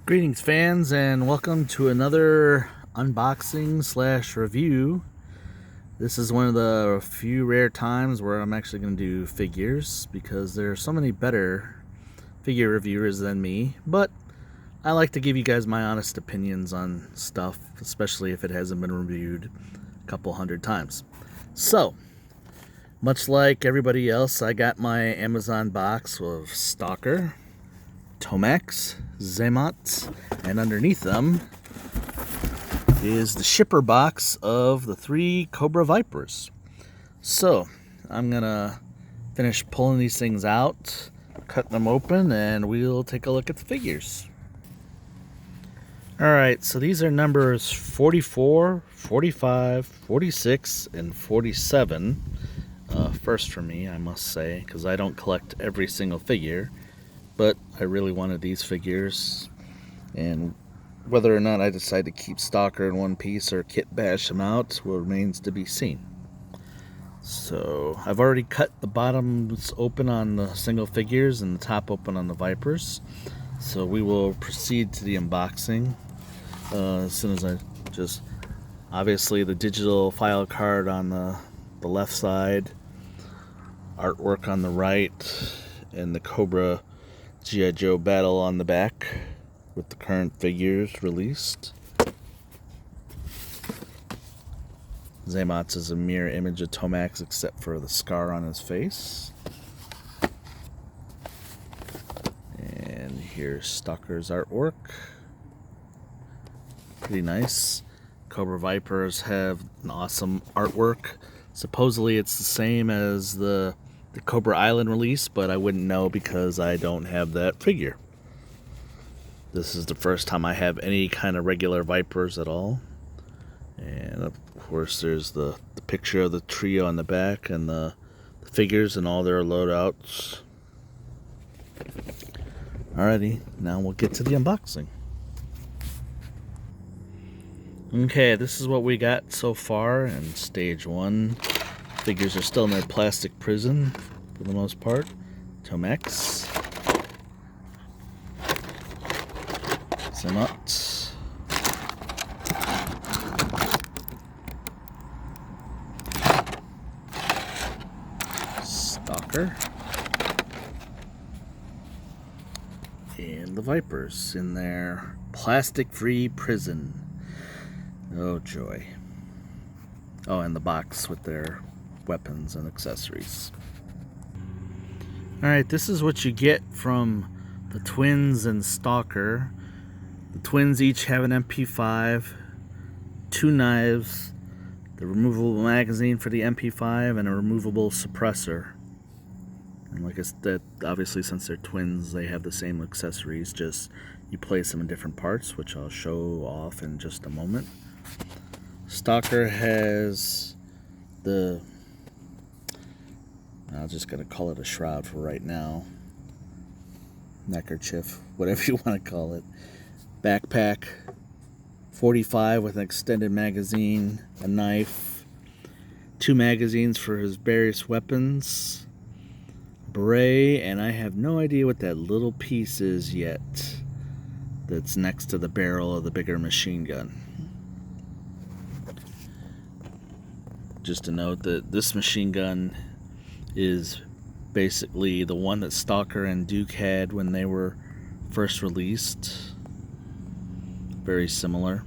Greetings, fans, and welcome to another unboxing slash review. This is one of the few rare times where I'm actually going to do figures because there are so many better figure reviewers than me, but I like to give you guys my honest opinions on stuff, especially if it hasn't been reviewed a couple hundred times. So, much like everybody else, I got my Amazon box of Stalker, Tomax, Xamot, and underneath them is the shipper box of the 3 Cobra Vipers. So, I'm gonna finish pulling these things out, cut them open, and we'll take a look at the figures. Alright, so these are numbers 44, 45, 46, and 47. First for me, I must say, because I don't collect every single figure. But I really wanted these figures, and whether or not I decide to keep Stalker in one piece or kit bash them out remains to be seen. So I've already cut the bottoms open on the single figures and the top open on the Vipers, so we will proceed to the unboxing as soon as I obviously the digital file card on the left side, artwork on the right, and the Cobra G.I. Joe battle on the back with the current figures released. Xamot's is a mirror image of Tomax except for the scar on his face. And here's Stalker's artwork. Pretty nice. Cobra Vipers have an awesome artwork. Supposedly it's the same as the Cobra Island release, but I wouldn't know because I don't have that figure. This is the first time I have any kind of regular Vipers at all. And of course there's the picture of the trio on the back and the figures and all their loadouts. Alrighty, now we'll get to the unboxing. Okay, this is what we got so far in stage 1. Figures are still in their plastic prison for the most part. Tomax, Xamot, Stalker, and the Vipers in their plastic-free prison. Oh joy. Oh, and the box with their weapons and accessories. Alright, this is what you get from the twins and Stalker. The twins each have an MP5, 2 knives, the removable magazine for the MP5, and a removable suppressor. And like I said, obviously since they're twins, they have the same accessories, just you place them in different parts, which I'll show off in just a moment. Stalker has I'm just going to call it a shroud for right now. Neckerchief, whatever you want to call it. Backpack, 45 with an extended magazine, a knife, 2 magazines for his various weapons, beret, and I have no idea what that little piece is yet that's next to the barrel of the bigger machine gun. Just to note that this machine gun is basically the one that Stalker and Duke had when they were first released. Very similar.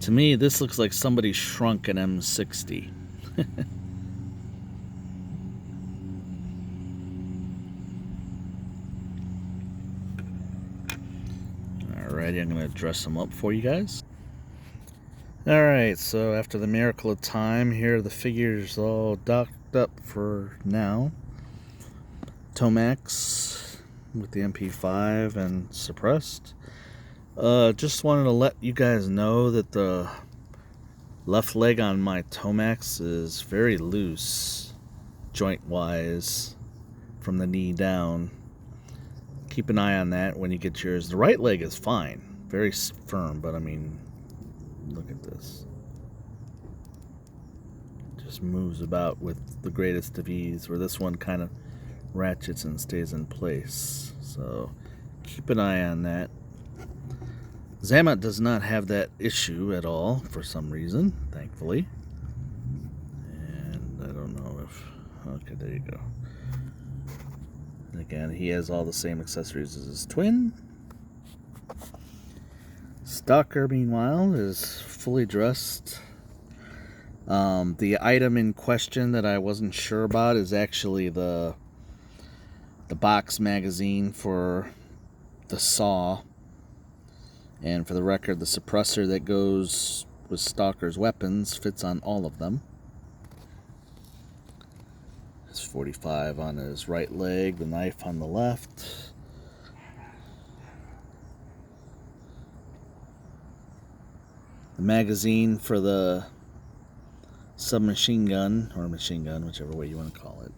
To me, this looks like somebody shrunk an M60. Alrighty, I'm going to dress them up for you guys. Alright, so after the miracle of time, here are the figures all docked up for now. Tomax with the MP5 and suppressed. Just wanted to let you guys know that the left leg on my Tomax is very loose, joint-wise, from the knee down. Keep an eye on that when you get yours. The right leg is fine, very firm, but I mean, look at this. Just moves about with the greatest of ease, where this one kind of ratchets and stays in place. So keep an eye on that. Xamot does not have that issue at all for some reason, thankfully. And I don't know if... Okay, there you go. Again, he has all the same accessories as his twin. Stalker, meanwhile, is fully dressed. The item in question that I wasn't sure about is actually the box magazine for the saw. And for the record, the suppressor that goes with Stalker's weapons fits on all of them. His 45 on his right leg, the knife on the left. The magazine for the submachine gun, or machine gun, whichever way you want to call it.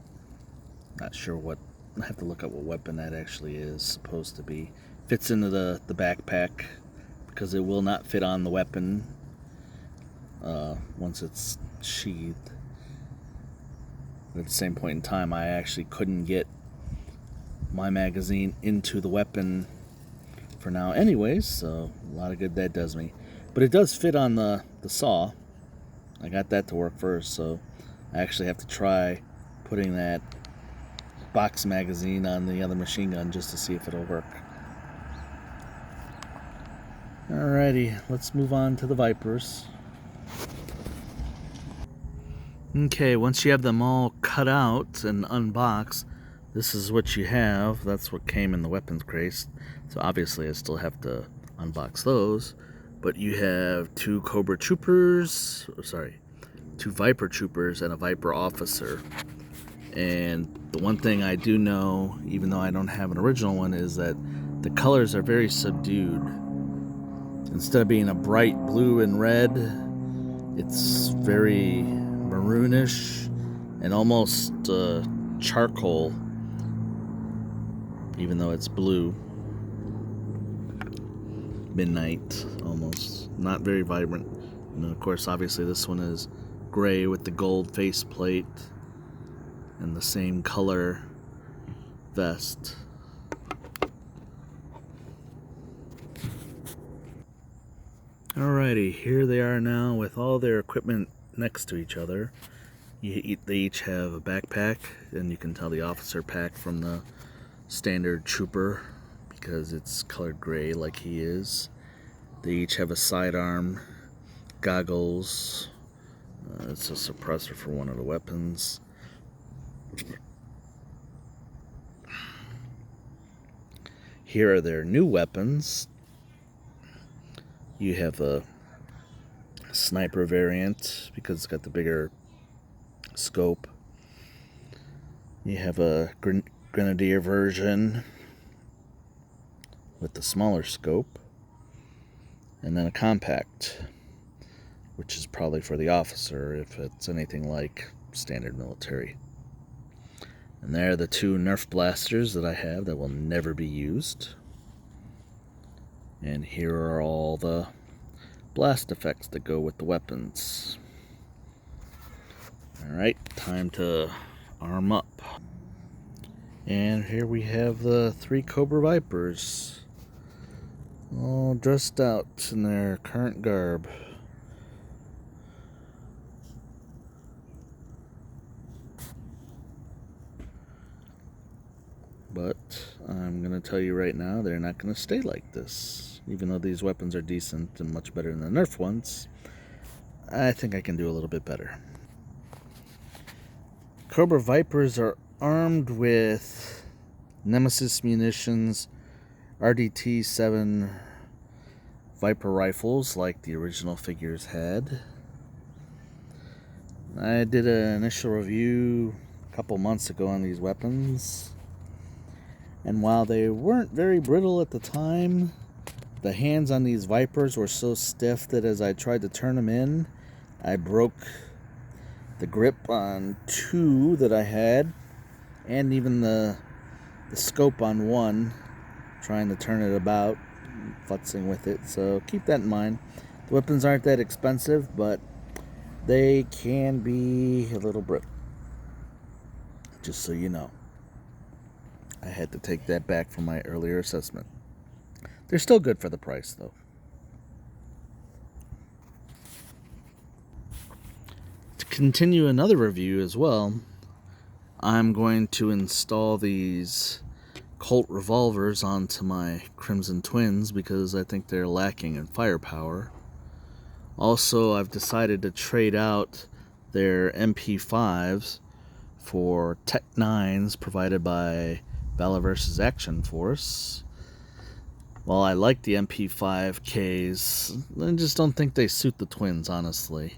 Not sure what, I have to look up what weapon that actually is supposed to be. Fits into the backpack because it will not fit on the weapon once it's sheathed. But at the same point in time, I actually couldn't get my magazine into the weapon for now anyways, so a lot of good that does me. But it does fit on the saw. I got that to work first, so I actually have to try putting that box magazine on the other machine gun just to see if it'll work. Alrighty, let's move on to the Vipers. Okay, once you have them all cut out and unboxed, this is what you have. That's what came in the weapons crate. So obviously I still have to unbox those. But you have two Viper Troopers and a Viper Officer. And the one thing I do know, even though I don't have an original one, is that the colors are very subdued. Instead of being a bright blue and red, it's very maroonish and almost charcoal, even though it's blue. Midnight, almost. Not very vibrant. And then, of course, obviously this one is gray with the gold faceplate and the same color vest. Alrighty, here they are now with all their equipment next to each other. They each have a backpack, and you can tell the officer pack from the standard trooper because it's colored gray like he is. They each have a sidearm, goggles. It's a suppressor for one of the weapons. Here are their new weapons. You have a sniper variant because it's got the bigger scope. You have a grenadier version with the smaller scope, and then a compact, which is probably for the officer if it's anything like standard military. And there are the two Nerf blasters that I have that will never be used. And here are all the blast effects that go with the weapons. Alright, time to arm up. And here we have the three Cobra Vipers, all dressed out in their current garb. But I'm going to tell you right now, they're not going to stay like this. Even though these weapons are decent and much better than the Nerf ones, I think I can do a little bit better. Cobra Vipers are armed with Nemesis munitions, RDT-7 Viper rifles like the original figures had. I did an initial review a couple months ago on these weapons, and while they weren't very brittle at the time, the hands on these Vipers were so stiff that as I tried to turn them in, I broke the grip on two that I had, and even the scope on one, trying to turn it about, futzing with it. So keep that in mind. The weapons aren't that expensive, but they can be a little brittle, just so you know. I had to take that back from my earlier assessment. They're still good for the price, though. To continue another review as well, I'm going to install these Colt revolvers onto my Crimson Twins because I think they're lacking in firepower. Also, I've decided to trade out their MP5s for Tech 9s provided by Valor vs. Action Force. While I like the MP5Ks, I just don't think they suit the Twins, honestly.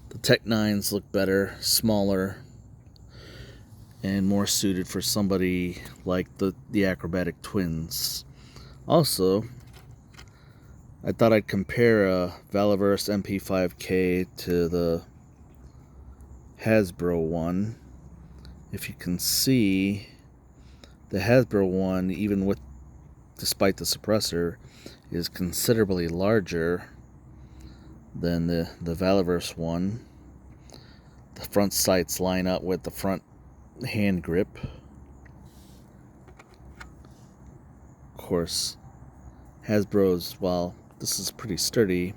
The Tech 9s look better, smaller, and more suited for somebody like the Acrobatic Twins. Also, I thought I'd compare a Valaverse MP5K to the Hasbro one. If you can see, the Hasbro one, despite the suppressor, is considerably larger than the Valaverse one. The front sights line up with the front hand grip. Of course, Hasbro's, while this is pretty sturdy,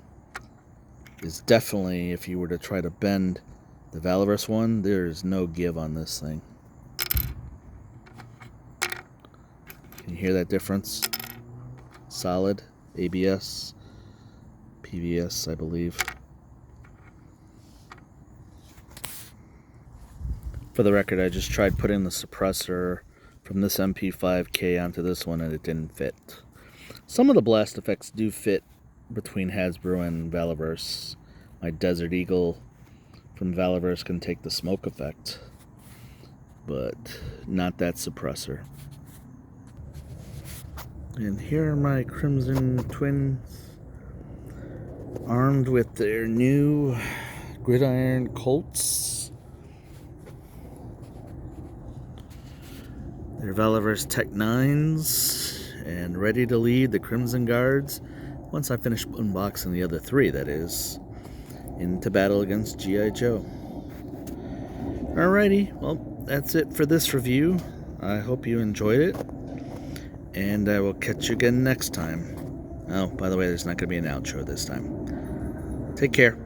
is definitely, if you were to try to bend the Valaverse one, there's no give on this thing. Can you hear that difference? Solid, ABS, PVS, I believe. For the record, I just tried putting the suppressor from this MP5K onto this one and it didn't fit. Some of the blast effects do fit between Hasbro and Valaverse. My Desert Eagle from Valaverse can take the smoke effect, but not that suppressor. And here are my Crimson Twins, armed with their new Gridiron Colts. Their Valaverse Tech 9s, and ready to lead the Crimson Guards, once I finish unboxing the other three, that is, into battle against G.I. Joe. Alrighty, well, that's it for this review. I hope you enjoyed it, and I will catch you again next time. Oh, by the way, there's not going to be an outro this time. Take care.